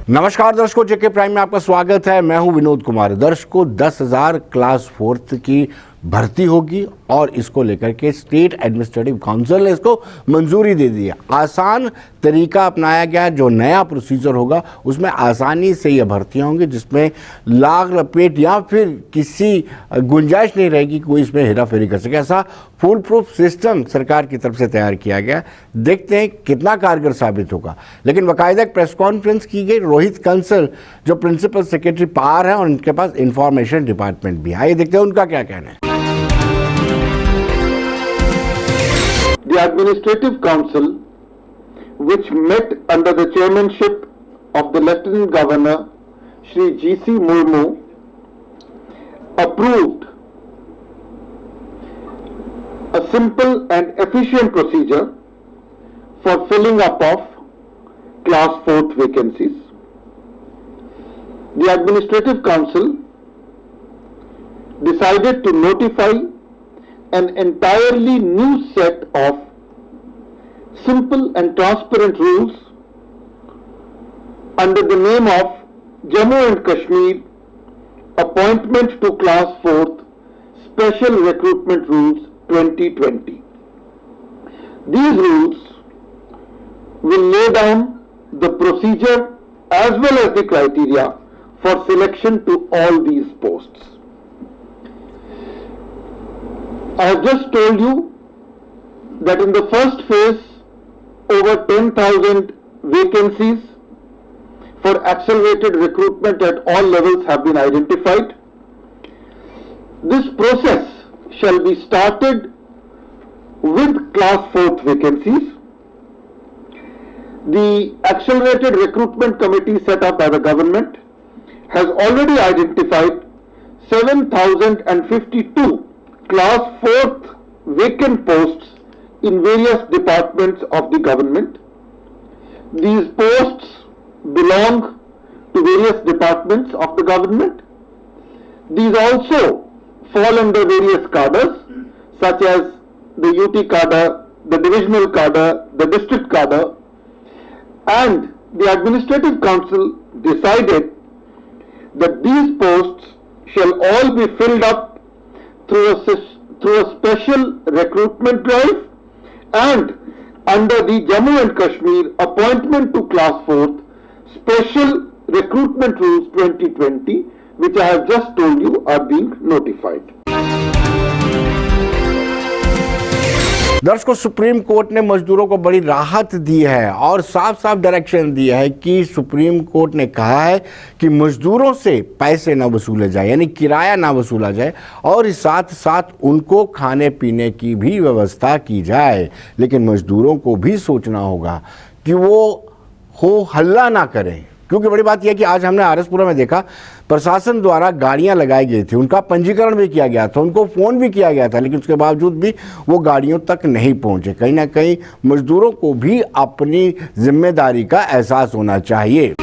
नमस्कार दर्शकों, जेके प्राइम में आपका स्वागत है। मैं हूं विनोद कुमार। दर्शकों, 10,000 क्लास 4th की भर्ती होगी और इसको लेकर के स्टेट एडमिनिस्ट्रेटिव काउंसिल ने इसको मंजूरी दे दी है। आसान तरीका अपनाया गया, जो नया प्रोसीजर होगा उसमें आसानी से ये भर्तियां होंगी, जिसमें लाग लपेट या फिर किसी गुंजाइश नहीं रहेगी कोई इसमें हेरा फेरी कर सके। ऐसा फुल प्रूफ सिस्टम सरकार की तरफ से तैयार किया गया। देखते हैं कितना कारगर साबित होगा। लेकिन बाकायदा एक प्रेस कॉन्फ्रेंस की गई। रोहित कंसल जो प्रिंसिपल सेक्रेटरी पार है और उनके पास इंफॉर्मेशन डिपार्टमेंट भी है, आइए देखते हैं उनका क्या कहना है। The Administrative Council, which met under the chairmanship of the Lieutenant Governor, Shri G.C. Murmu, approved a simple and efficient procedure for filling up of Class 4th vacancies. The Administrative Council decided to notify an entirely new set of simple and transparent rules under the name of Jammu and Kashmir Appointment to Class 4th Special Recruitment Rules 2020. These rules will lay down the procedure as well as the criteria for selection to all these posts. I have just told you that in the first phase, over 10,000 vacancies for accelerated recruitment at all levels have been identified. This process shall be started with Class 4th vacancies. The accelerated recruitment committee set up by the government has already identified 7,052 Class 4th vacant posts in various departments of the government. These posts belong to various departments of the government. These also fall under various cadres such as the UT cadre, the divisional cadre, the district cadre, and the Administrative Council decided that these posts shall all be filled up through a special recruitment drive and under the Jammu and Kashmir Appointment to Class 4th Special Recruitment Rules 2020, which I have just told you are being notified. दर्शकों, supreme court ने मजदूरों को बड़ी राहत दी है और साफ साफ डायरेक्शन दिया है कि सुप्रीम कोर्ट ने कहा है कि मजदूरों से पैसे ना वसूले जाए, यानी किराया ना वसूला जाए, और साथ साथ उनको खाने पीने की भी व्यवस्था की जाए। लेकिन मजदूरों को भी सोचना होगा कि वो हो हल्ला ना करें, क्योंकि बड़ी बात यह है कि आज हमने आरएसपुरा में देखा प्रशासन द्वारा गाड़ियां लगाई गई थी, उनका पंजीकरण भी किया गया था, उनको फ़ोन भी किया गया था, लेकिन उसके बावजूद भी वो गाड़ियों तक नहीं पहुंचे। कहीं ना कहीं मजदूरों को भी अपनी जिम्मेदारी का एहसास होना चाहिए।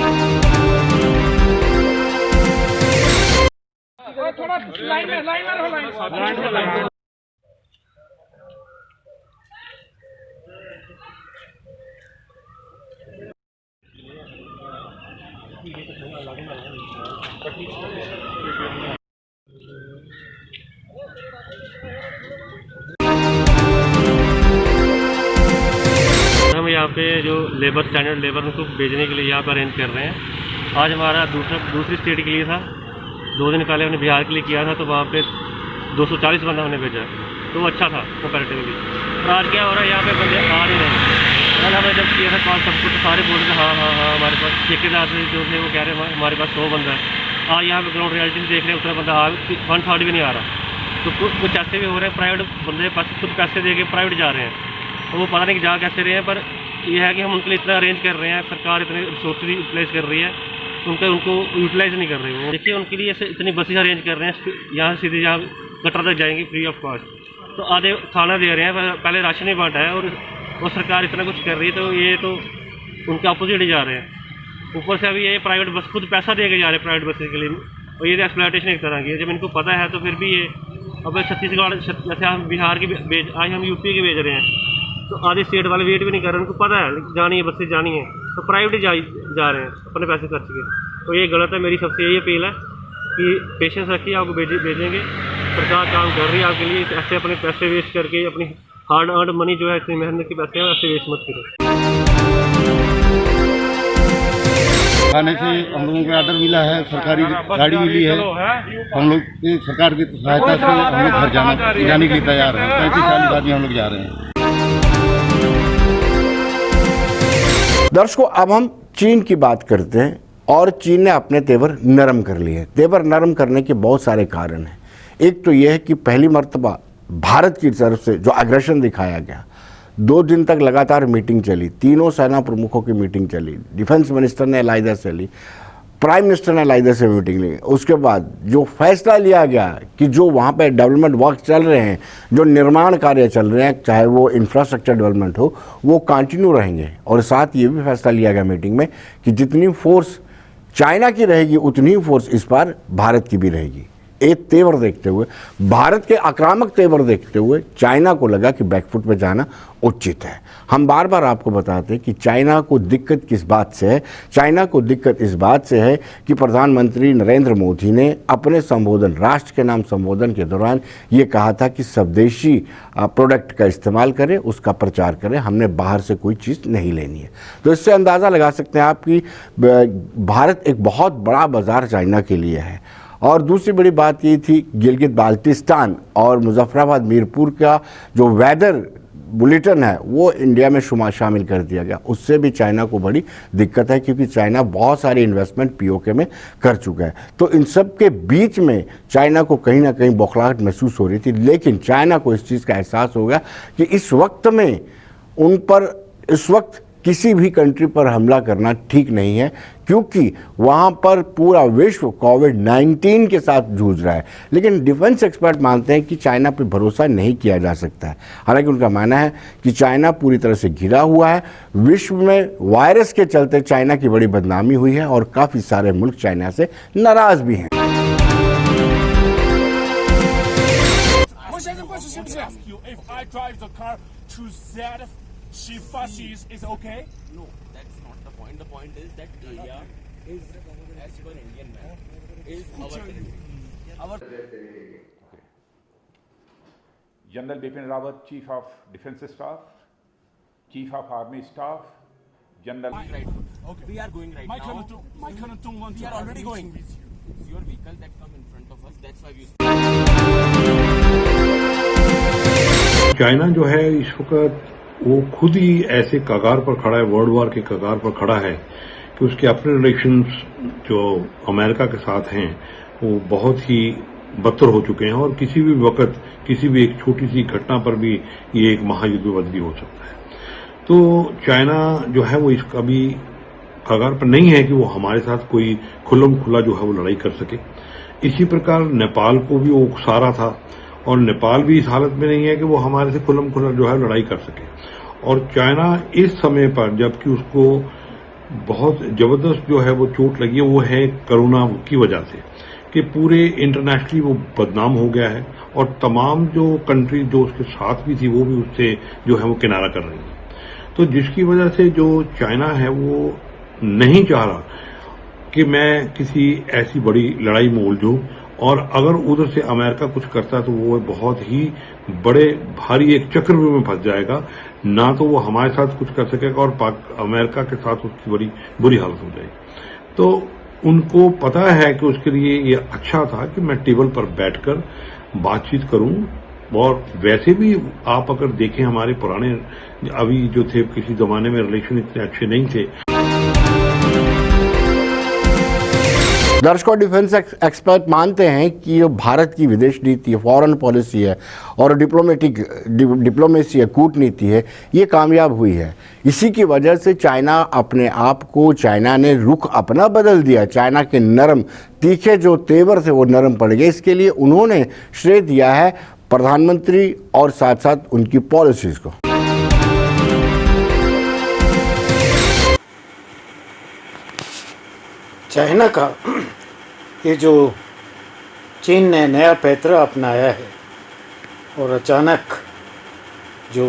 हम यहाँ पे जो लेबर स्टैंडर्ड लेबर उनको भेजने के लिए यहाँ पर अरेंज कर रहे हैं। आज हमारा दूसरी स्टेट के लिए था, 2 दिन पहले हमने बिहार के लिए किया था, तो वहाँ पे 240 बंदा हमने भेजा, तो अच्छा था कंपैरेटिवली। और आज क्या हो रहा है, यहाँ पे बंदे आ नहीं रहे। कल हमने जब किया था कॉल सबको, तो सारे बोल रहे हाँ हाँ हाँ हमारे पास ठेकेदार से जो थे वो कह रहे हैं हमारे पास 100 बंदा है। आज यहाँ पे ग्राउंड रियलिटी देख रहे हैं उतना बंदा 1/3 भी नहीं आ रहा। तो कुछ ऐसे भी हो रहे हैं, प्राइवेट बंदे पास खुद पैसे दे के प्राइवेट जा रहे हैं, तो वो पता नहीं कि जा कैसे रहे हैं। पर यह है कि हम उनके लिए इतना अरेंज कर रहे हैं, सरकार इतने रिसोर्स यूटिलाइज कर रही है, उनको यूटिलाइज नहीं कर रही है। देखिए उनके लिए इतनी बसें अरेंज कर रहे हैं, यहाँ सीधे यहाँ गटर तक जाएंगी फ्री ऑफ कॉस्ट, तो आधे खाना दे रहे हैं, पहले राशन ही बांटा है और सरकार इतना कुछ कर रही है, तो ये तो उनके अपोजिट ही जा रहे हैं। ऊपर से अभी ये प्राइवेट बस खुद पैसा दे के जा रहे हैं प्राइवेट बसें के लिए, और ये तो एक्सप्लॉयटेशन एक तरह की है। जब इनको पता है तो फिर भी ये अब छत्तीसगढ़ जैसे हम बिहार की आज हम यूपी के भेज रहे हैं, तो आधी स्टेट वाले वेट भी नहीं कर रहे, उनको पता है जानी है बसें जानी है। तो प्राइवेट जा रहे हैं अपने पैसे खर्च के। तो ये गलत है। मेरी सबसे यही अपील है कि पेशेंस रखिए, आपको भेजेंगे। सरकार काम कर रही है आपके लिए, ऐसे अपने पैसे वेस्ट करके अपनी हार्ड अर्न मनी जो है, इतनी मेहनत के पैसे हैं, ऐसे वेस्ट मत करो। खाने से हम लोगों को ऑर्डर मिला है, सरकारी गाड़ी मिली है, हम लोग सरकार की सहायता से हम लोग घर जाने के लिए तैयार हैं। 35-40 आदमी हम लोग जा रहे हैं। दर्शकों, अब हम चीन की बात करते हैं और चीन ने अपने तेवर नरम कर लिए। तेवर नरम करने के बहुत सारे कारण हैं। एक तो यह है कि पहली मर्तबा भारत की तरफ से जो एग्रेशन दिखाया गया, 2 दिन तक लगातार मीटिंग चली, तीनों सेना प्रमुखों की मीटिंग चली, डिफेंस मिनिस्टर ने अलहदा से ली, प्राइम मिनिस्टर ने अलहदा से मीटिंग ली। उसके बाद जो फैसला लिया गया कि जो वहाँ पे डेवलपमेंट वर्क चल रहे हैं, जो निर्माण कार्य चल रहे हैं, चाहे वो इंफ्रास्ट्रक्चर डेवलपमेंट हो, वो कंटिन्यू रहेंगे। और साथ ये भी फैसला लिया गया मीटिंग में कि जितनी फोर्स चाइना की रहेगी उतनी ही फोर्स इस बार भारत की भी रहेगी। एक तेवर देखते हुए, भारत के आक्रामक तेवर देखते हुए चाइना को लगा कि बैकफुट पे जाना उचित है। हम बार बार आपको बताते हैं कि चाइना को दिक्कत किस बात से है। चाइना को दिक्कत इस बात से है कि प्रधानमंत्री नरेंद्र मोदी ने अपने संबोधन, राष्ट्र के नाम संबोधन के दौरान ये कहा था कि स्वदेशी प्रोडक्ट का इस्तेमाल करें, उसका प्रचार करें, हमने बाहर से कोई चीज़ नहीं लेनी है। तो इससे अंदाज़ा लगा सकते हैं आप कि भारत एक बहुत बड़ा बाजार चाइना के लिए है। और दूसरी बड़ी बात ये थी, गिलगित बाल्टिस्तान और मुजफ्फराबाद मीरपुर का जो वेदर बुलेटिन है वो इंडिया में शामिल कर दिया गया। उससे भी चाइना को बड़ी दिक्कत है, क्योंकि चाइना बहुत सारी इन्वेस्टमेंट पीओके में कर चुका है। तो इन सब के बीच में चाइना को कहीं ना कहीं बौखलाहट महसूस हो रही थी, लेकिन चाइना को इस चीज़ का एहसास हो गया कि इस वक्त में उन पर इस वक्त किसी भी कंट्री पर हमला करना ठीक नहीं है, क्योंकि वहाँ पर पूरा विश्व कोविड-19 के साथ जूझ रहा है। लेकिन डिफेंस एक्सपर्ट मानते हैं कि चाइना पर भरोसा नहीं किया जा सकता है। हालांकि उनका मानना है कि चाइना पूरी तरह से घिरा हुआ है। विश्व में वायरस के चलते चाइना की बड़ी बदनामी हुई है और काफ़ी सारे मुल्क चाइना से नाराज़ भी हैं। Shifasis is okay? No, that's not the point. The point is that India is, as per Indian man, is our General Bipin Rawat, Chief of Defence Staff, Chief of Army Staff, General. Right. Okay. We are going right now. My current don't want to. We are already going. It's your vehicle that come in front of us. That's why we. China जो है इस वक्त वो खुद ही ऐसे कगार पर खड़ा है, वर्ल्ड वॉर के कगार पर खड़ा है कि उसके अपने रिलेशंस जो अमेरिका के साथ हैं वो बहुत ही बदतर हो चुके हैं और किसी भी वक्त किसी भी एक छोटी सी घटना पर भी ये एक महायुद्ध में बदली हो सकता है। तो चाइना जो है वो इसका भी कगार पर नहीं है कि वो हमारे साथ कोई खुल्लम खुला जो है वो लड़ाई कर सके। इसी प्रकार नेपाल को भी वो उकसा रहा था और नेपाल भी इस हालत में नहीं है कि वो हमारे से खुल्लम खुला जो है लड़ाई कर सके। और चाइना इस समय पर जबकि उसको बहुत जबरदस्त जो है वो चोट लगी है, वो है कोरोना की वजह से कि पूरे इंटरनेशनली वो बदनाम हो गया है और तमाम जो कंट्री जो उसके साथ भी थी वो भी उससे जो है वो किनारा कर रही है। तो जिसकी वजह से जो चाइना है वो नहीं चाह रहा कि मैं किसी ऐसी बड़ी लड़ाई में उलझूं, और अगर उधर से अमेरिका कुछ करता है तो वो बहुत ही बड़े भारी एक चक्रव्यूह में फंस जाएगा। ना तो वो हमारे साथ कुछ कर सकेगा और अमेरिका के साथ उसकी बड़ी बुरी हालत हो जाएगी। तो उनको पता है कि उसके लिए ये अच्छा था कि मैं टेबल पर बैठकर बातचीत करूं। और वैसे भी आप अगर देखें हमारे पुराने अभी जो थे, किसी जमाने में रिलेशन इतने अच्छे नहीं थे। दर्शकों, डिफेंस एक्सपर्ट मानते हैं कि ये भारत की विदेश नीति है, फॉरेन पॉलिसी है और डिप्लोमेसी है, कूटनीति है, ये कामयाब हुई है। इसी की वजह से चाइना अपने आप को, चाइना ने रुख अपना बदल दिया। चाइना के नरम तीखे जो तेवर थे वो नरम पड़ गए। इसके लिए उन्होंने श्रेय दिया है प्रधानमंत्री और साथ साथ उनकी पॉलिसीज को। चाइना का ये जो चीन ने नया पैतरा अपनाया है और अचानक जो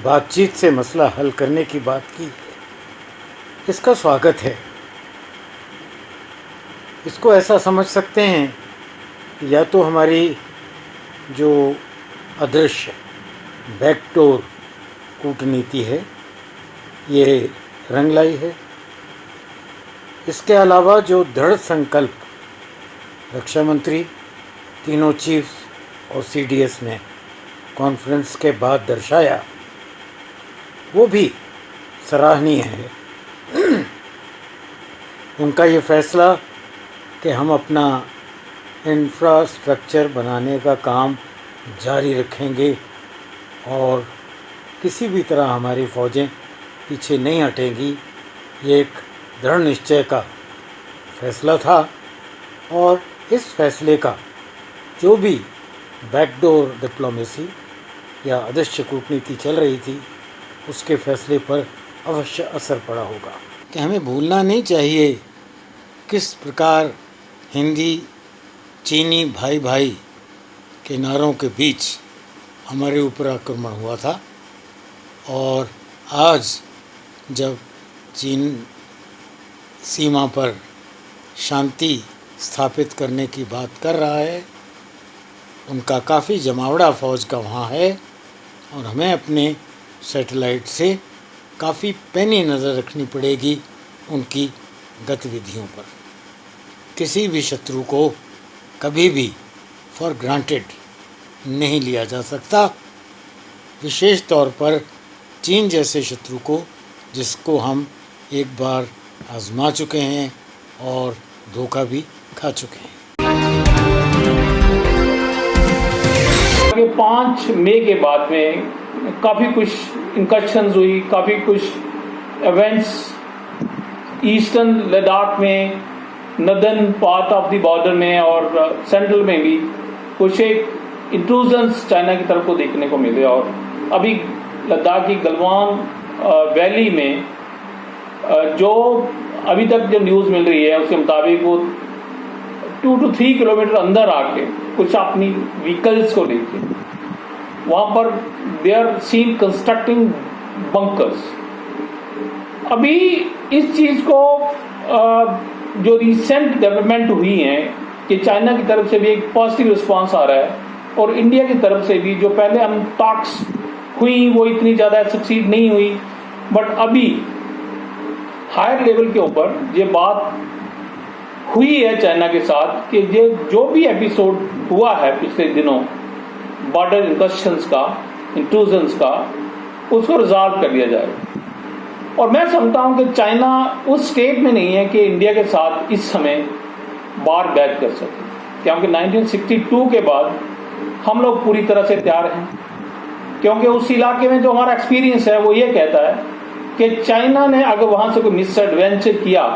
बातचीत से मसला हल करने की बात की है, इसका स्वागत है। इसको ऐसा समझ सकते हैं कि या तो हमारी जो अदृश्य बैकडोर कूटनीति है ये रंग लाई है, इसके अलावा जो दृढ़ संकल्प रक्षा मंत्री, तीनों चीफ्स और सीडीएस ने कॉन्फ्रेंस के बाद दर्शाया वो भी सराहनीय है। उनका ये फैसला कि हम अपना इंफ्रास्ट्रक्चर बनाने का काम जारी रखेंगे और किसी भी तरह हमारी फ़ौजें पीछे नहीं हटेंगी, ये एक दृढ़ निश्चय का फैसला था। और इस फैसले का जो भी बैकडोर डिप्लोमेसी या अदृश्य कूटनीति चल रही थी उसके फैसले पर अवश्य असर पड़ा होगा। कि हमें भूलना नहीं चाहिए किस प्रकार हिंदी चीनी भाई भाई के नारों के बीच हमारे ऊपर आक्रमण हुआ था, और आज जब चीन सीमा पर शांति स्थापित करने की बात कर रहा है, उनका काफ़ी जमावड़ा फ़ौज का वहाँ है और हमें अपने सैटेलाइट से काफ़ी पैनी नज़र रखनी पड़ेगी उनकी गतिविधियों पर। किसी भी शत्रु को कभी भी फॉर ग्रांटेड नहीं लिया जा सकता, विशेष तौर पर चीन जैसे शत्रु को जिसको हम एक बार आजमा चुके हैं और धोखा भी खा चुके हैं। 5 मई के बाद में काफ़ी कुछ इंकर्शंस हुई, काफ़ी कुछ इवेंट्स ईस्टर्न लद्दाख में, northern part of the border में और सेंट्रल में भी कुछ एक इंट्रूजन्स चाइना की तरफ को देखने को मिले। और अभी लद्दाख की गलवान वैली में जो अभी तक जो न्यूज़ मिल रही है उसके मुताबिक वो 2 to 3 किलोमीटर अंदर आके कुछ अपनी व्हीकल्स को लेके वहाँ पर they are seen constructing bunkers. अभी इस चीज़ को जो रिसेंट डेवलपमेंट हुई है कि चाइना की तरफ से भी एक पॉजिटिव रिस्पांस आ रहा है और इंडिया की तरफ से भी जो पहले हम टॉक्स हुई वो इतनी ज़्यादा सक्सीड नहीं हुई, बट अभी हायर लेवल के ऊपर ये बात हुई है चाइना के साथ कि ये जो भी एपिसोड हुआ है पिछले दिनों बॉर्डर इंकर्शंस का, इंट्रूजन्स का, उसको रिजॉल्व कर लिया जाएगा। और मैं समझता हूं कि चाइना उस स्टेट में नहीं है कि इंडिया के साथ इस समय बार बैठ कर सके, क्योंकि 1962 के बाद हम लोग पूरी तरह से तैयार हैं। क्योंकि उस इलाके में जो हमारा एक्सपीरियंस है वो ये कहता है कि चाइना ने अगर वहां से कोई मिसएडवेंचर किया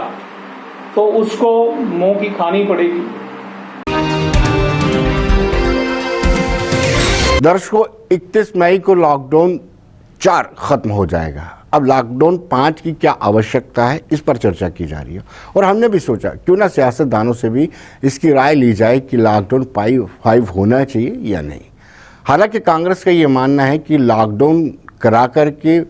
तो उसको मुंह की खानी पड़ेगी। दर्शकों, 31 मई को लॉकडाउन 4 खत्म हो जाएगा। अब लॉकडाउन 5 की क्या आवश्यकता है, इस पर चर्चा की जा रही है और हमने भी सोचा क्यों ना सियासतदानों से भी इसकी राय ली जाए कि लॉकडाउन 5 होना चाहिए या नहीं। हालांकि कांग्रेस का ये मानना है कि लॉकडाउन करा करके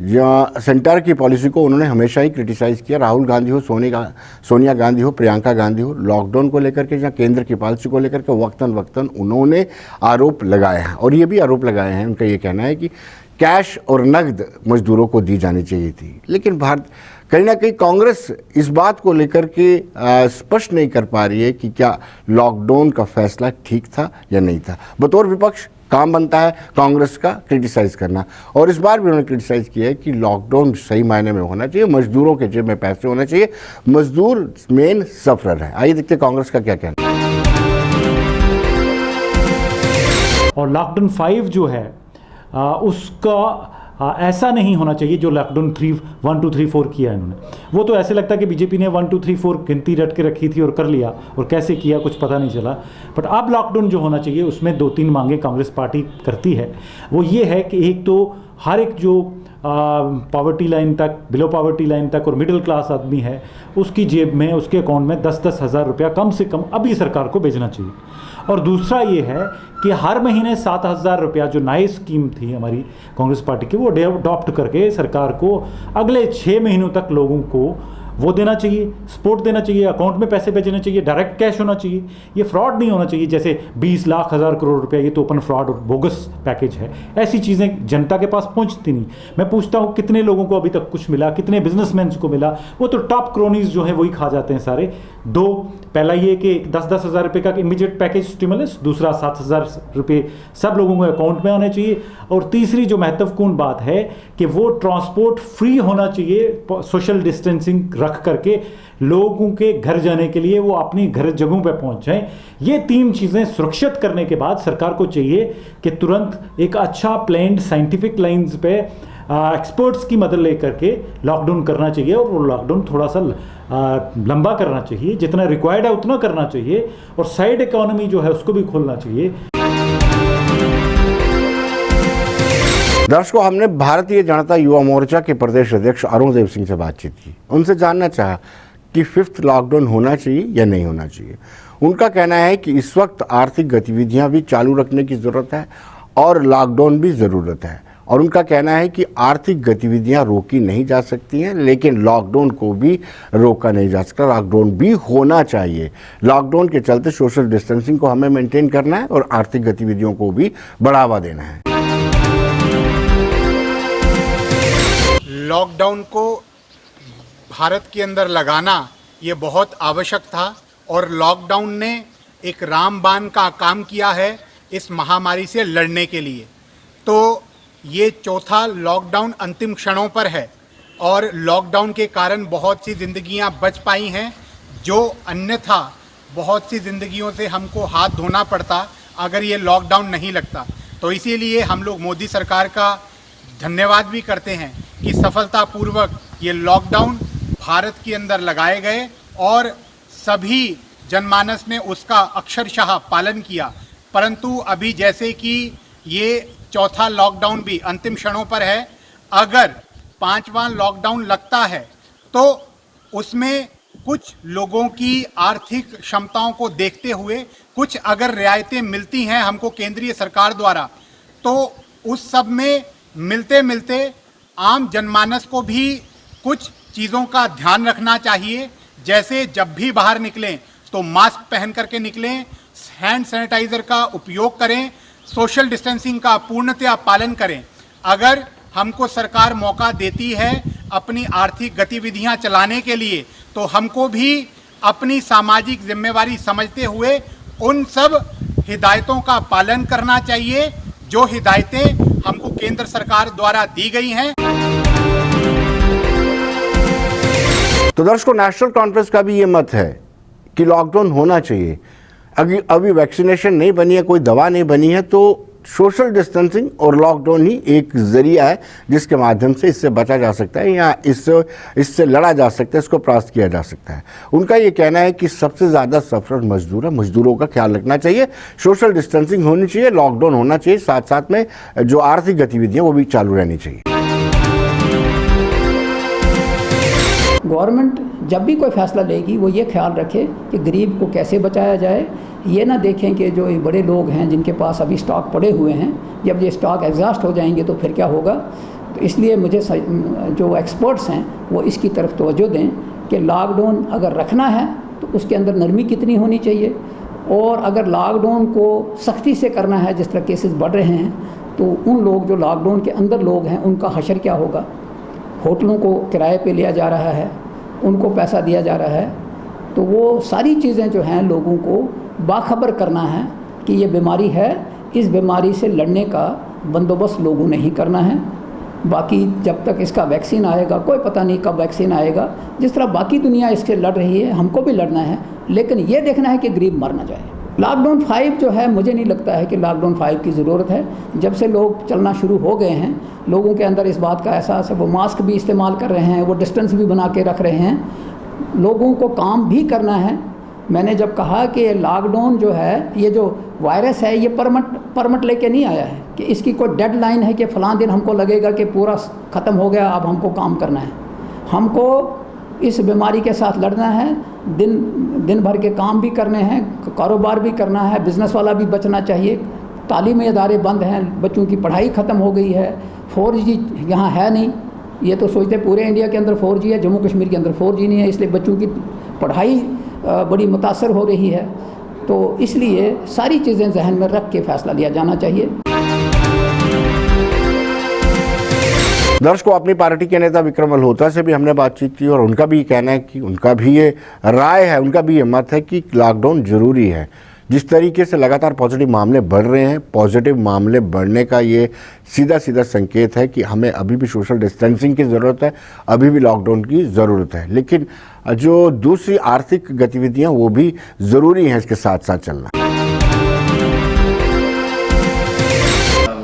सेंटर की पॉलिसी को उन्होंने हमेशा ही क्रिटिसाइज़ किया। राहुल गांधी हो, सोनिया गांधी हो, प्रियंका गांधी हो, लॉकडाउन को लेकर के या केंद्र की पॉलिसी को लेकर के वक्तन उन्होंने आरोप लगाए हैं और ये भी आरोप लगाए हैं, उनका ये कहना है कि कैश और नकद मजदूरों को दी जानी चाहिए थी। लेकिन भारत कहीं ना कहीं कांग्रेस इस बात को लेकर के स्पष्ट नहीं कर पा रही है कि क्या लॉकडाउन का फैसला ठीक था या नहीं था। बतौर विपक्ष काम बनता है कांग्रेस का क्रिटिसाइज करना, और इस बार भी उन्होंने क्रिटिसाइज किया है कि लॉकडाउन सही मायने में होना चाहिए, मजदूरों के जेब में पैसे होने चाहिए, मजदूर मेन सफरर है। आइए देखते हैं कांग्रेस का क्या कहना है। और लॉकडाउन 5 जो है उसका ऐसा नहीं होना चाहिए जो लॉकडाउन 1 2 3 4 किया है इन्होंने। वो तो ऐसे लगता है कि बीजेपी ने 1 2 3 4 गिनती रट के रखी थी और कर लिया, और कैसे किया कुछ पता नहीं चला। बट अब लॉकडाउन जो होना चाहिए उसमें 2-3 मांगे कांग्रेस पार्टी करती है। वो ये है कि एक तो हर एक जो पॉवर्टी लाइन तक, बिलो पॉवर्टी लाइन तक और मिडिल क्लास आदमी है उसकी जेब में, उसके अकाउंट में 10-10 हज़ार रुपया कम से कम अभी सरकार को भेजना चाहिए। और दूसरा ये है कि हर महीने 7,000 रुपया जो नई स्कीम थी हमारी कांग्रेस पार्टी की, वो अडॉप्ट करके सरकार को अगले 6 महीनों तक लोगों को वो देना चाहिए, सपोर्ट देना चाहिए, अकाउंट में पैसे भेजना चाहिए, डायरेक्ट कैश होना चाहिए। ये फ्रॉड नहीं होना चाहिए, जैसे 20 लाख 1,000 करोड़ रुपया, ये तो ओपन फ्रॉड और बोगस पैकेज है। ऐसी चीज़ें जनता के पास पहुंचती नहीं। मैं पूछता हूँ कितने लोगों को अभी तक कुछ मिला, कितने बिजनेसमैन को मिला? वो तो टॉप क्रोनीज जो हैं वही खा जाते हैं सारे। दो, पहला ये कि 10-10 हज़ार रुपये का इमीडिएट पैकेज स्टिमुलस, दूसरा 7,000 रुपये सब लोगों के अकाउंट में आने चाहिए, और तीसरी जो महत्वपूर्ण बात है कि वो ट्रांसपोर्ट फ्री होना चाहिए, सोशल डिस्टेंसिंग रख करके लोगों के घर जाने के लिए वो अपनी घर जगहों पे पहुंच जाएं। ये 3 चीज़ें सुरक्षित करने के बाद सरकार को चाहिए कि तुरंत एक अच्छा प्लान्ड साइंटिफिक लाइंस पे एक्सपर्ट्स की मदद लेकर के लॉकडाउन करना चाहिए, और वो लॉकडाउन थोड़ा सा लंबा करना चाहिए, जितना रिक्वायर्ड है उतना करना चाहिए, और साइड इकोनॉमी जो है उसको भी खोलना चाहिए। दर्शकों, हमने भारतीय जनता युवा मोर्चा के प्रदेश अध्यक्ष अरुण देव सिंह से बातचीत की। उनसे जानना चाहा कि 5th लॉकडाउन होना चाहिए या नहीं होना चाहिए। उनका कहना है कि इस वक्त आर्थिक गतिविधियां भी चालू रखने की ज़रूरत है और लॉकडाउन भी ज़रूरत है, और उनका कहना है कि आर्थिक गतिविधियां रोकी नहीं जा सकती हैं, लेकिन लॉकडाउन को भी रोका नहीं जा सकता। लॉकडाउन भी होना चाहिए। लॉकडाउन के चलते सोशल डिस्टेंसिंग को हमें मेंटेन करना है और आर्थिक गतिविधियों को भी बढ़ावा देना है। लॉकडाउन को भारत के अंदर लगाना ये बहुत आवश्यक था, और लॉकडाउन ने एक रामबाण का काम किया है इस महामारी से लड़ने के लिए। तो ये चौथा लॉकडाउन अंतिम क्षणों पर है, और लॉकडाउन के कारण बहुत सी ज़िंदगियां बच पाई हैं, जो अन्यथा बहुत सी ज़िंदगियों से हमको हाथ धोना पड़ता अगर ये लॉकडाउन नहीं लगता। तो इसीलिए हम लोग मोदी सरकार का धन्यवाद भी करते हैं कि सफलतापूर्वक ये लॉकडाउन भारत के अंदर लगाए गए और सभी जनमानस ने उसका अक्षरशः पालन किया। परंतु अभी जैसे कि ये चौथा लॉकडाउन भी अंतिम क्षणों पर है, अगर 5वां लॉकडाउन लगता है तो उसमें कुछ लोगों की आर्थिक क्षमताओं को देखते हुए कुछ अगर रियायतें मिलती हैं हमको केंद्रीय सरकार द्वारा, तो उस सब में मिलते मिलते आम जनमानस को भी कुछ चीज़ों का ध्यान रखना चाहिए। जैसे जब भी बाहर निकलें तो मास्क पहन करके निकलें, हैंड सैनिटाइज़र का उपयोग करें, सोशल डिस्टेंसिंग का पूर्णतया पालन करें। अगर हमको सरकार मौका देती है अपनी आर्थिक गतिविधियां चलाने के लिए, तो हमको भी अपनी सामाजिक जिम्मेवारी समझते हुए उन सब हिदायतों का पालन करना चाहिए जो हिदायतें हमको केंद्र सरकार द्वारा दी गई हैं। तो दर्शकों, नेशनल कॉन्फ्रेंस का भी ये मत है कि लॉकडाउन होना चाहिए। अभी वैक्सीनेशन नहीं बनी है, कोई दवा नहीं बनी है, तो सोशल डिस्टेंसिंग और लॉकडाउन ही एक जरिया है जिसके माध्यम से इससे बचा जा सकता है या इससे लड़ा जा सकता है, इसको परास्त किया जा सकता है। उनका ये कहना है कि सबसे ज़्यादा सफर मजदूर है, मजदूरों का ख्याल रखना चाहिए, सोशल डिस्टेंसिंग होनी चाहिए, लॉकडाउन होना चाहिए, साथ साथ में जो आर्थिक गतिविधियाँ वो भी चालू रहनी चाहिए। गवर्नमेंट जब भी कोई फैसला लेगी वो ये ख्याल रखे कि गरीब को कैसे बचाया जाए। ये ना देखें कि जो ये बड़े लोग हैं जिनके पास अभी स्टॉक पड़े हुए हैं, जब ये स्टॉक एग्जॉस्ट हो जाएंगे तो फिर क्या होगा। तो इसलिए मुझे जो एक्सपर्ट्स हैं वो इसकी तरफ तवज्जो दें कि लॉकडाउन अगर रखना है तो उसके अंदर नरमी कितनी होनी चाहिए, और अगर लॉकडाउन को सख्ती से करना है जिस तरह केसेस बढ़ रहे हैं, तो उन लोग जो लॉकडाउन के अंदर लोग हैं उनका हशर क्या होगा। होटलों को किराए पे लिया जा रहा है, उनको पैसा दिया जा रहा है, तो वो सारी चीज़ें जो हैं लोगों को बाखबर करना है कि ये बीमारी है, इस बीमारी से लड़ने का बंदोबस्त लोगों ने ही करना है। बाकी जब तक इसका वैक्सीन आएगा, कोई पता नहीं कब वैक्सीन आएगा, जिस तरह बाकी दुनिया इससे लड़ रही है हमको भी लड़ना है, लेकिन ये देखना है कि गरीब मर ना जाए। लॉकडाउन 5 जो है, मुझे नहीं लगता है कि लॉकडाउन 5 की ज़रूरत है। जब से लोग चलना शुरू हो गए हैं, लोगों के अंदर इस बात का एहसास है, वो मास्क भी इस्तेमाल कर रहे हैं, वो डिस्टेंस भी बना के रख रहे हैं, लोगों को काम भी करना है। मैंने जब कहा कि लॉकडाउन जो है, ये जो वायरस है ये परमिट लेके नहीं आया है कि इसकी कोई डेडलाइन है कि फ़लाँ दिन हमको लगेगा कि पूरा ख़त्म हो गया, अब हमको काम करना है। हमको इस बीमारी के साथ लड़ना है, दिन भर के काम भी करने हैं, कारोबार भी करना है, बिज़नेस वाला भी बचना चाहिए। तालीमी इदारे बंद हैं, बच्चों की पढ़ाई ख़त्म हो गई है, 4G यहाँ है नहीं। ये तो सोचते पूरे इंडिया के अंदर 4G है, जम्मू कश्मीर के अंदर 4G नहीं है, इसलिए बच्चों की पढ़ाई बड़ी मुतासर हो रही है। तो इसलिए सारी चीज़ें जहन में रख के फैसला लिया जाना चाहिए। दर्शकों, अपनी पार्टी के नेता विक्रम मल्होत्रा से भी हमने बातचीत की और उनका भी कहना है कि उनका भी ये राय है, उनका भी ये मत है कि लॉकडाउन जरूरी है। जिस तरीके से लगातार पॉजिटिव मामले बढ़ रहे हैं, पॉजिटिव मामले बढ़ने का ये सीधा सीधा संकेत है कि हमें अभी भी सोशल डिस्टेंसिंग की ज़रूरत है, अभी भी लॉकडाउन की ज़रूरत है। लेकिन जो दूसरी आर्थिक गतिविधियां वो भी ज़रूरी हैं इसके साथ साथ चलना।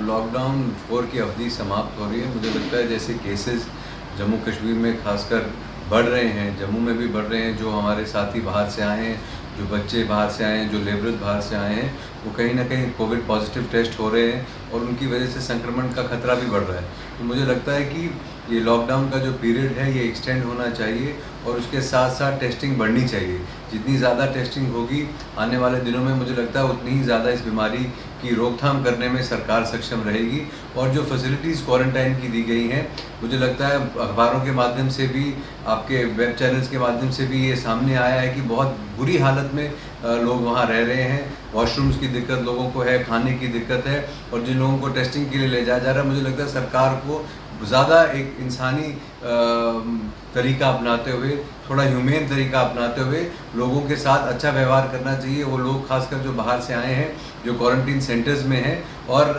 लॉकडाउन 4 की अवधि समाप्त हो रही है। मुझे लगता है जैसे केसेस जम्मू कश्मीर में खासकर बढ़ रहे हैं, जम्मू में भी बढ़ रहे हैं, जो हमारे साथी बाहर से आए हैं, जो बच्चे बाहर से आए हैं, जो लेबरर्स बाहर से आए हैं, वो कहीं ना कहीं कोविड पॉजिटिव टेस्ट हो रहे हैं और उनकी वजह से संक्रमण का खतरा भी बढ़ रहा है। तो मुझे लगता है कि ये लॉकडाउन का जो पीरियड है ये एक्सटेंड होना चाहिए और उसके साथ साथ टेस्टिंग बढ़नी चाहिए। जितनी ज़्यादा टेस्टिंग होगी आने वाले दिनों में, मुझे लगता है उतनी ही ज़्यादा इस बीमारी की रोकथाम करने में सरकार सक्षम रहेगी। और जो फैसिलिटीज़ क्वारंटाइन की दी गई हैं, मुझे लगता है अखबारों के माध्यम से भी, आपके वेब चैनल्स के माध्यम से भी ये सामने आया है कि बहुत बुरी हालत में लोग वहाँ रह रहे हैं। वॉशरूम्स की दिक्कत लोगों को है, खाने की दिक्कत है, और जिन लोगों को टेस्टिंग के लिए ले जाया जा रहा है, मुझे लगता है सरकार को ज़्यादा एक इंसानी तरीका अपनाते हुए, थोड़ा ह्यूमेन तरीका अपनाते हुए लोगों के साथ अच्छा व्यवहार करना चाहिए। वो लोग खासकर जो बाहर से आए हैं, जो क्वारंटीन सेंटर्स में हैं। और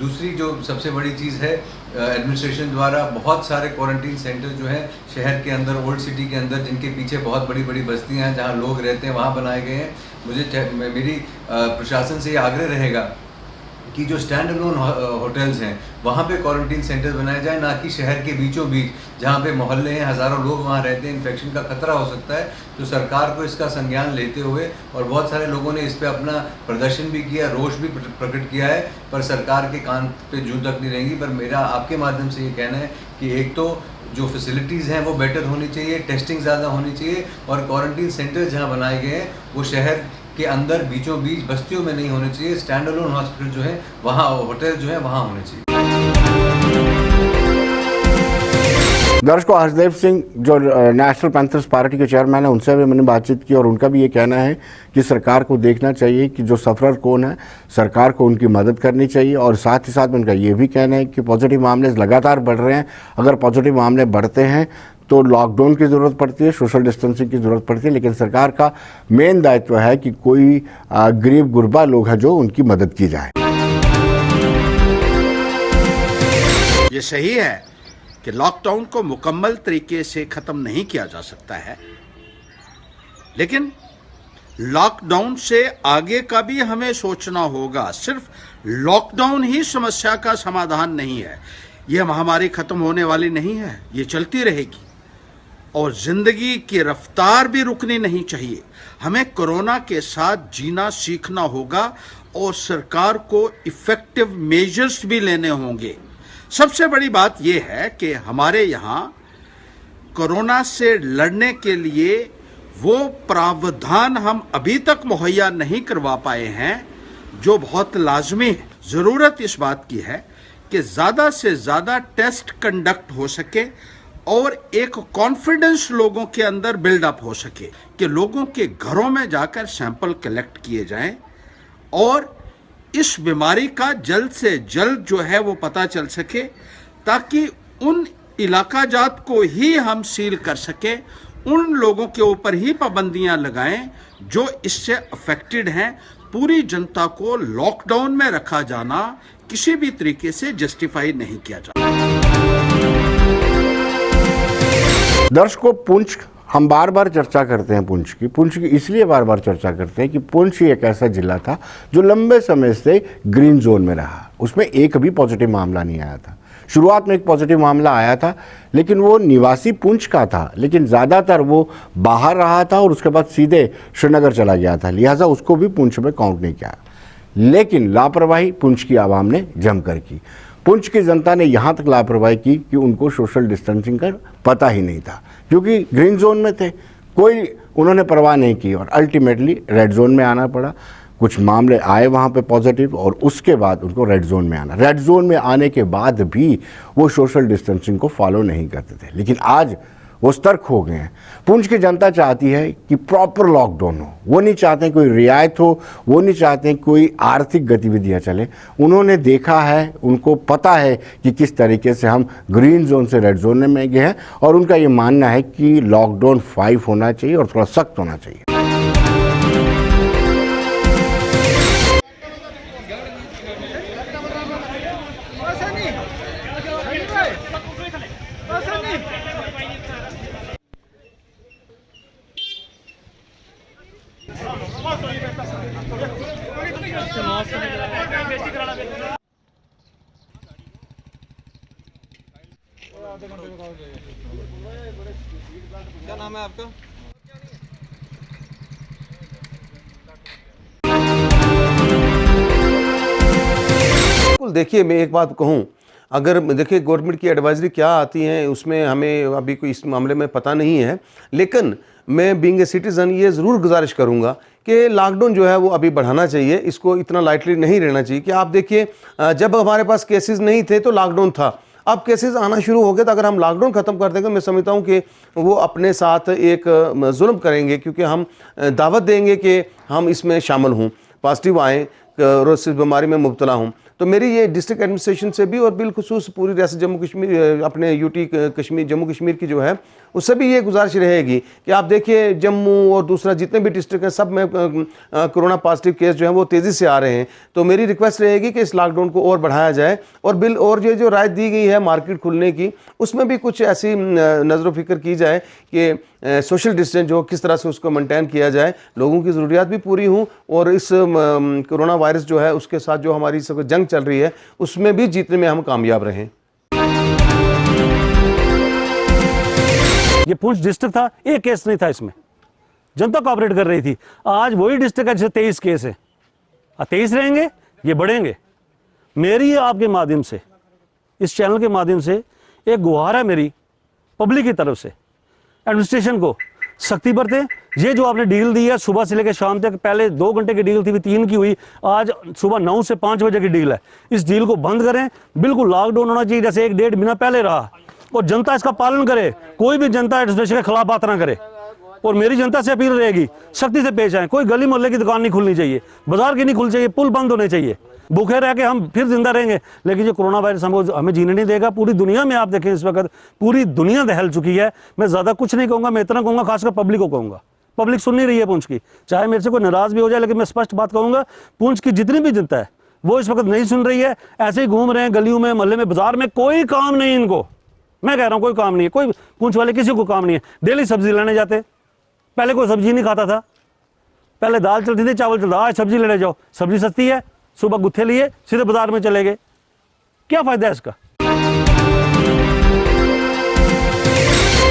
दूसरी जो सबसे बड़ी चीज़ है, एडमिनिस्ट्रेशन द्वारा बहुत सारे क्वारंटीन सेंटर जो हैं शहर के अंदर, ओल्ड सिटी के अंदर, जिनके पीछे बहुत बड़ी बड़ी बस्तियां हैं जहां लोग रहते हैं, वहां बनाए गए हैं। मेरी प्रशासन से ये आग्रह रहेगा कि जो स्टैंड अलोन होटल्स हैं वहाँ पे क्वारंटीन सेंटर बनाए जाए, ना कि शहर के बीचों बीच जहाँ पे मोहल्ले हैं, हज़ारों लोग वहाँ रहते हैं, इन्फेक्शन का खतरा हो सकता है। तो सरकार को इसका संज्ञान लेते हुए, और बहुत सारे लोगों ने इस पे अपना प्रदर्शन भी किया, रोष भी प्रकट किया है, पर सरकार के कान पे जूं तक नहीं रहेंगी। पर मेरा आपके माध्यम से ये कहना है कि एक तो जो फैसिलिटीज़ हैं वो बेटर होनी चाहिए, टेस्टिंग ज़्यादा होनी चाहिए, और क्वारंटीन सेंटर जहाँ बनाए गए हैं वो शहर के अंदर बीचों बीच बस्तियों में नहीं होने चाहिए। स्टैंड अलोन हॉस्पिटल जो है वहाँ, होटल जो है वहाँ होने चाहिए। दर्शकों, हरदेव सिंह जो नेशनल पैंथर्स पार्टी के चेयरमैन है, उनसे भी मैंने बातचीत की और उनका भी ये कहना है कि सरकार को देखना चाहिए कि जो सफरर कौन है, सरकार को उनकी मदद करनी चाहिए। और साथ ही साथ में उनका ये भी कहना है कि पॉजिटिव मामले लगातार बढ़ रहे हैं, अगर पॉजिटिव मामले बढ़ते हैं तो लॉकडाउन की ज़रूरत पड़ती है, सोशल डिस्टेंसिंग की ज़रूरत पड़ती है, लेकिन सरकार का मेन दायित्व है कि कोई गरीब गुरबा लोग हैं जो उनकी मदद की जाए। ये सही है कि लॉकडाउन को मुकम्मल तरीके से ख़त्म नहीं किया जा सकता है, लेकिन लॉकडाउन से आगे का भी हमें सोचना होगा। सिर्फ लॉकडाउन ही समस्या का समाधान नहीं है। यह महामारी ख़त्म होने वाली नहीं है, ये चलती रहेगी और ज़िंदगी की रफ्तार भी रुकनी नहीं चाहिए। हमें कोरोना के साथ जीना सीखना होगा और सरकार को इफ़ेक्टिव मेजर्स भी लेने होंगे। सबसे बड़ी बात यह है कि हमारे यहाँ कोरोना से लड़ने के लिए वो प्रावधान हम अभी तक मुहैया नहीं करवा पाए हैं जो बहुत लाजमी है। ज़रूरत इस बात की है कि ज़्यादा से ज़्यादा टेस्ट कंडक्ट हो सके और एक कॉन्फिडेंस लोगों के अंदर बिल्डअप हो सके कि लोगों के घरों में जाकर सैंपल कलेक्ट किए जाएं और इस बीमारी का जल्द से जल्द जो है वो पता चल सके, ताकि उन इलाका जात को ही हम सील कर सके, उन लोगों के ऊपर ही पाबंदियां लगाएं जो इससे अफेक्टेड हैं। पूरी जनता को लॉकडाउन में रखा जाना किसी भी तरीके से जस्टिफाई नहीं किया जाता। दर्शकों, पुंछ हम बार बार चर्चा करते हैं पुंछ की इसलिए बार बार चर्चा करते हैं कि पुंछ ही एक ऐसा जिला था जो लंबे समय से ग्रीन जोन में रहा। उसमें एक भी पॉजिटिव मामला नहीं आया था। शुरुआत में एक पॉजिटिव मामला आया था, लेकिन वो निवासी पुंछ का था, लेकिन ज़्यादातर वो बाहर रहा था और उसके बाद सीधे श्रीनगर चला गया था, लिहाजा उसको भी पुंछ में काउंट नहीं किया। लेकिन लापरवाही पुंछ की आवाम ने जमकर की। पुंछ की जनता ने यहाँ तक लापरवाही की कि उनको सोशल डिस्टेंसिंग का पता ही नहीं था, क्योंकि ग्रीन जोन में थे, कोई उन्होंने परवाह नहीं की और अल्टीमेटली रेड जोन में आना पड़ा। कुछ मामले आए वहाँ पे पॉजिटिव और उसके बाद उनको रेड जोन में आना। रेड जोन में आने के बाद भी वो सोशल डिस्टेंसिंग को फॉलो नहीं करते थे, लेकिन आज वो सतर्क हो गए हैं। पुंछ की जनता चाहती है कि प्रॉपर लॉकडाउन हो, वो नहीं चाहते हैं कोई रियायत हो, वो नहीं चाहते हैं कोई आर्थिक गतिविधियां चले। उन्होंने देखा है, उनको पता है कि किस तरीके से हम ग्रीन जोन से रेड जोन में गए हैं और उनका ये मानना है कि लॉकडाउन 5 होना चाहिए और थोड़ा सख्त होना चाहिए। क्या नाम है आपका? बिल्कुल, देखिए मैं एक बात कहूँ, अगर देखिए गवर्नमेंट की एडवाइजरी क्या आती हैं उसमें हमें अभी कोई इस मामले में पता नहीं है, लेकिन मैं बीइंग ए सिटीज़न ये ज़रूर गुजारिश करूँगा कि लॉकडाउन जो है वो अभी बढ़ाना चाहिए, इसको इतना लाइटली नहीं रहना चाहिए। कि आप देखिए जब हमारे पास केसेस नहीं थे तो लॉकडाउन था, अब केसेस आना शुरू हो गए, तो अगर हम लॉकडाउन ख़त्म कर देंगे मैं समझता हूँ कि वो अपने साथ एक जुल्म करेंगे, क्योंकि हम दावत देंगे कि हम इसमें शामिल हों, पॉजिटिव आएँ और इस बीमारी में मुब्तला हूँ। तो मेरी ये डिस्ट्रिक्ट एडमिनिस्ट्रेशन से भी और बिलखुसूस पूरी रियासत जम्मू कश्मीर, अपने यूटी कश्मीर, जम्मू कश्मीर की जो है उससे भी ये गुजारिश रहेगी कि आप देखिए जम्मू और दूसरा जितने भी डिस्ट्रिक्ट हैं सब में कोरोना पॉजिटिव केस जो हैं वो तेज़ी से आ रहे हैं। तो मेरी रिक्वेस्ट रहेगी कि इस लॉकडाउन को और बढ़ाया जाए और ये जो राय दी गई है मार्केट खुलने की, उसमें भी कुछ ऐसी नज़र फ़िक्र की जाए कि सोशल डिस्टेंस जो किस तरह से उसको मेंटेन किया जाए, लोगों की ज़रूरियात भी पूरी हों और इस कोरोना वायरस जो है उसके साथ जो हमारी जंग चल रही है उसमें भी जीतने में हम कामयाब रहें। ये पुंछ डिस्ट्रिक्ट था, एक केस नहीं था, इसमें जनता कोऑपरेट कर रही थी। आज वही डिस्ट्रिक्ट है जिसे 23 केस है, 23 रहेंगे, ये बढ़ेंगे। मेरी आपके माध्यम से, इस चैनल के माध्यम से एक गुहार है मेरी पब्लिक की तरफ से, एडमिनिस्ट्रेशन को सख्ती बरतें। ये जो आपने डील दी है सुबह से लेकर शाम तक, पहले 2 घंटे की डील थी, 3 की हुई, आज सुबह 9 से 5 बजे की डील है। इस डील को बंद करें, बिल्कुल लॉकडाउन होना चाहिए जैसे 1-1.5 महीना पहले रहा, और जनता इसका पालन करे। कोई भी जनता एडमिनिस्ट्रेशन के खिलाफ बात ना करे। और मेरी जनता से अपील रहेगी, सख्ती से पेश आए। कोई गली मोहल्ले की दुकान नहीं खुलनी चाहिए, बाजार की नहीं खुलनी चाहिए, पुल बंद होने चाहिए। भूखे रह के हम फिर जिंदा रहेंगे, लेकिन ये कोरोना वायरस हमें जीने नहीं देगा। पूरी दुनिया में आप देखें इस वक्त पूरी दुनिया दहल चुकी है। मैं ज़्यादा कुछ नहीं कहूँगा, मैं इतना कहूँगा खासकर पब्लिक को कहूँगा, पब्लिक सुन नहीं रही है पुंछ की। चाहे मेरे से कोई नाराज़ भी हो जाए, लेकिन मैं स्पष्ट बात कहूँगा, पुंछ की जितनी भी जनता है वो इस वक्त नहीं सुन रही है। ऐसे ही घूम रहे हैं गलियों में, मोहल्ले में, बाजार में, कोई काम नहीं इनको। मैं कह रहा हूँ कोई काम नहीं है, कोई पुंछ वाले किसी को काम नहीं है। डेली सब्जी लेने जाते, पहले कोई सब्जी नहीं खाता था, पहले दाल चलती थी, चावल चलता, आज सब्जी लेने जाओ, सब्जी सस्ती है, सुबह गुत्थे लिए सीधे बाजार में चले गए। क्या फायदा है इसका?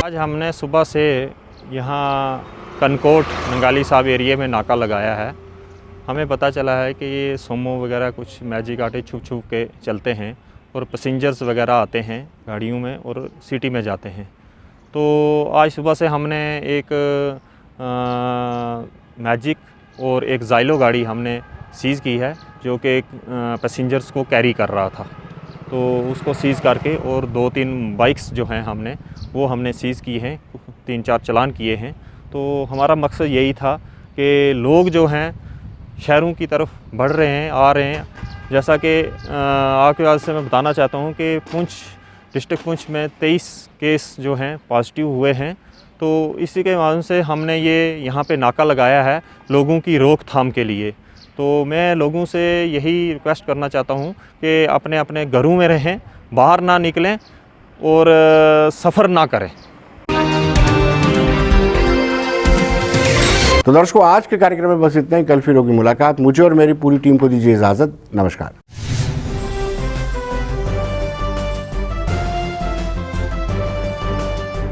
आज हमने सुबह से यहाँ कनकोट नंगाली साहब एरिया में नाका लगाया है। हमें पता चला है कि ये सोमो वगैरह कुछ मैजिक आटे छुप छुप के चलते हैं और पैसेंजर्स वगैरह आते हैं गाड़ियों में और सिटी में जाते हैं। तो आज सुबह से हमने एक मैजिक और एक ज़ाइलो गाड़ी हमने सीज़ की है, जो कि एक पैसेंजर्स को कैरी कर रहा था। तो उसको सीज़ करके और 2-3 बाइक्स जो हैं हमने सीज़ की हैं, 3-4 चालान किए हैं। तो हमारा मकसद यही था कि लोग जो हैं शहरों की तरफ बढ़ रहे हैं, आ रहे हैं। जैसा कि आपके वजह से मैं बताना चाहता हूँ कि पुंछ डिस्ट्रिक्ट पुंछ में 23 केस जो हैं पॉजिटिव हुए हैं। तो इसी के माध्यम से हमने ये यहाँ पे नाका लगाया है लोगों की रोकथाम के लिए। तो मैं लोगों से यही रिक्वेस्ट करना चाहता हूँ कि अपने अपने घरों में रहें, बाहर ना निकलें और सफ़र ना करें। तो दर्शकों, आज के कार्यक्रम में बस इतना ही। कल फिर होगी मुलाकात। मुझे और मेरी पूरी टीम को दीजिए इजाज़त। नमस्कार।